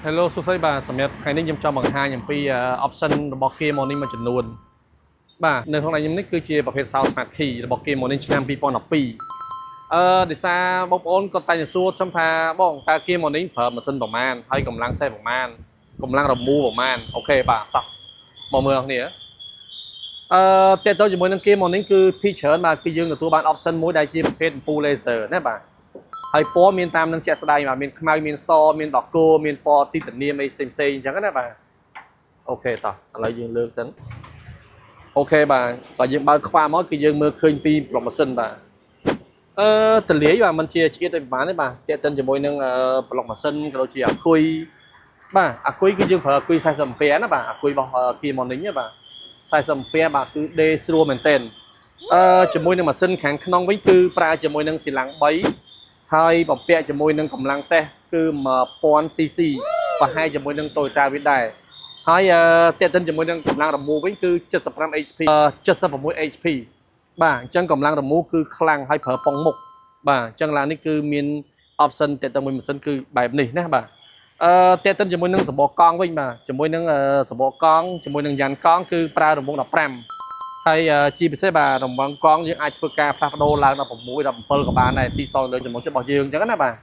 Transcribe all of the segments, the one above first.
Hello សួស្តីបាទសម្រាប់ថ្ងៃនេះខ្ញុំចង់បង្ហាញអំពី option របស់ Kia Morning មួយចំនួនបាទនៅក្នុងខ្ញុំនេះគឺជាប្រភេទ Sound Smart Key របស់ Kia Morning ឆ្នាំ2012ដោយសារបងប្អូនគាត់តែងតែសួរខ្ញុំថាបងតើ Kia Morning ប្រើម៉ាស៊ីនប្រមាណហើយកម្លាំងសេះប្រមាណកម្លាំងរមូរប្រមាណអូខេបាទតោះមកមើលគ្នាតើតើជាមួយនឹង Kia Morning គឺភាគច្រើនបាទគឺយើងទទួលបាន option មួយដែលជាប្រភេទអំពូល laser ណាបាទហើយពណ៌មានតាមនឹងជាក់ស្ដែងបាទមានខ្មៅមានសមានដកគោមានពណ៌ទីតានាមអីផ្សេងអញ្ចឹងណាបាទអូខេតោះឥឡូវយើងលើកសិនអូខេបាទបើយើងបើកខ្វាមកគឺយើងមើលឃើញពីប្លុកម៉ាស៊ីនបាទទលាយបាទมันជាឆ្អៀតទៅប្រហែលទេបាទតេតិនជាមួយនឹងប្លុកម៉ាស៊ីនក៏ដូចជាអាគុយបាទអាគុយគឺយើងប្រើអាគុយ40 អាំពែណាបាទអាគុយរបស់ Kia Morning ណាបាទ40 អាំពែបាទគឺដេស្រួលមែនទែនជាមួយនឹងម៉ាស៊ីនខាងក្នុងវិញគឺប្រើជាមួយនឹងស៊ីឡាំង3ហើយបំពាក់ជាមួយនឹងកម្លាំងសេះគឺ 1000cc ប្រហែលជាមួយនឹង Toyota វាដែរហើយតេតិនជាមួយនឹងកម្លាំងរមូរវិញគឺ75 HP 76 HP បាទអញ្ចឹងកម្លាំងរមូរគឺខ្លាំងហើយប្រើប៉ុងមុខបាទអញ្ចឹងឡើងនេះគឺមាន option តេតិនមួយម៉ាស៊ីនគឺបែបនេះណាបាទតេតិនជាមួយនឹងសំបកកង់វិញបាទជាមួយនឹងសំបកកង់ជាមួយនឹងយ៉ានកង់គឺប្រើរង្វង់15ហើយជាពិសេសបាទរង្វង់កង់យើងអាចធ្វើការផ្លាស់ប្ដូរឡើងដល់6ដល់7ក៏បានដែរស៊ីសងលើចំណុចរបស់យើងអញ្ចឹងណាបាទ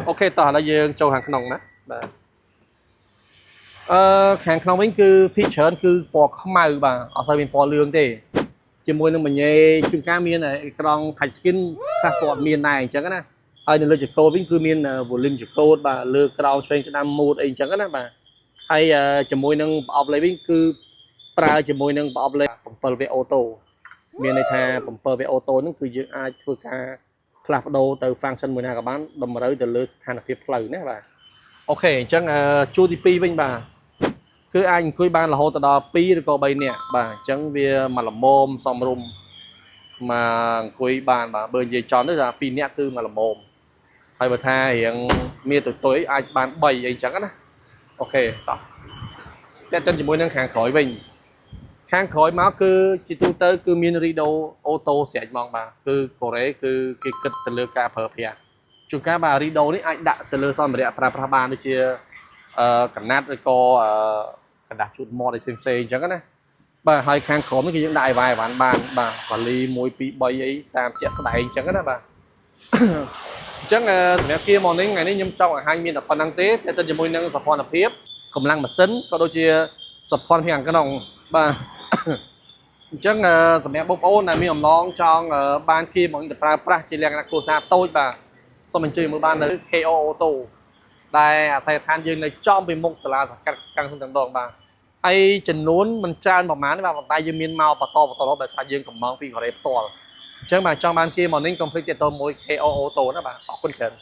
អូខេតោះឥឡូវយើងចូលខាងក្នុងណាបាទខាងក្នុងវិញគឺភាគច្រើនគឺពណ៌ខ្មៅបាទអត់សូវមានពណ៌លឿងទេជាមួយនឹងបញ្ញេជួនកាលមានអេក្រង់ touch screen ខ្លះក៏អត់មានដែរអញ្ចឹងណាហើយនៅលើចង្កូតវិញគឺមាន volume ចង្កូតបាទលើក្រោមឆ្វេងស្ដាំ mode អីអញ្ចឹងណាបាទហើយជាមួយនឹងប្រអប់លេខវិញគឺប្រើជាមួយនឹងប្រអប់លេខ7 វគ្គអូតូមានន័យថា7 វគ្គអូតូហ្នឹងគឺយើងអាចធ្វើការផ្លាស់ប្ដូរទៅ function មួយណាក៏បានតម្រូវទៅលើស្ថានភាពផ្លូវណាបាទអូខេអញ្ចឹងជួរទី2វិញបាទគឺអាចអង្គុយបានរហូតដល់2ឬក៏3នាក់បាទអញ្ចឹងវាមកល្មមសមរម្យមកអង្គុយបានបាទបើនិយាយចំទៅថា2នាក់គឺមកល្មមហើយបើថារៀងមានទុយអាចបាន3អីអញ្ចឹងណាអូខេតោះតែទៅជាមួយនឹងខាងក្រោយវិញខាងក្រោយមកគឺជាទូទៅគឺមាន Rido Auto ស្រេចហ្មងបាទគឺកូរ៉េគឺគេគិតទៅលើការប្រើប្រាស់ជួនកាលបាទ Rido នេះអាចដាក់ទៅលើសម្ភារៈប្រើប្រាស់បានដូចជាកណាត់ឬក៏กระดาษជូតមាត់អីផ្សេងអញ្ចឹងណាបាទហើយខាងក្រោមនេះគឺយើងដាក់អីវ៉ាន់បានបាទវ៉ាលី1 2 3អីតាមជាក់ស្ដែងអញ្ចឹងណាបាទអញ្ចឹងសម្រាប់ Kia Morning ថ្ងៃនេះខ្ញុំចង់បង្ហាញមានតែប៉ុណ្្នឹងទេតែជាមួយនឹងសោភ័ណភាពកម្លាំងម៉ាស៊ីនក៏ដូចជាសោភ័ណភាពខាងក្នុងបាទអញ្ចឹងសម្រាប់បងប្អូនដែលមានអំណងចង់បាន Kia Morning ទៅប្រើប្រាស់ជាលក្ខណៈគ្រួសារតូចបាទសូមអញ្ជើញមើលបាននៅ KO Auto ដែលអាស័យដ្ឋានយើងនៅចំពីមុខសាលាសង្កាត់កាំងទាំងដងបាទហើយចំនួនមិនច្រើនប្រហែលទេបាទប៉ុន្តែយើងមានមកបន្តរហូតដោយសារយើងកំងពីកូរ៉េផ្ទាល់អញ្ចឹងបាទចង់បាន Kia Morning កុំភ្លេចទាក់ទងមួយ KO Auto ណាបាទអរគុណច្រើន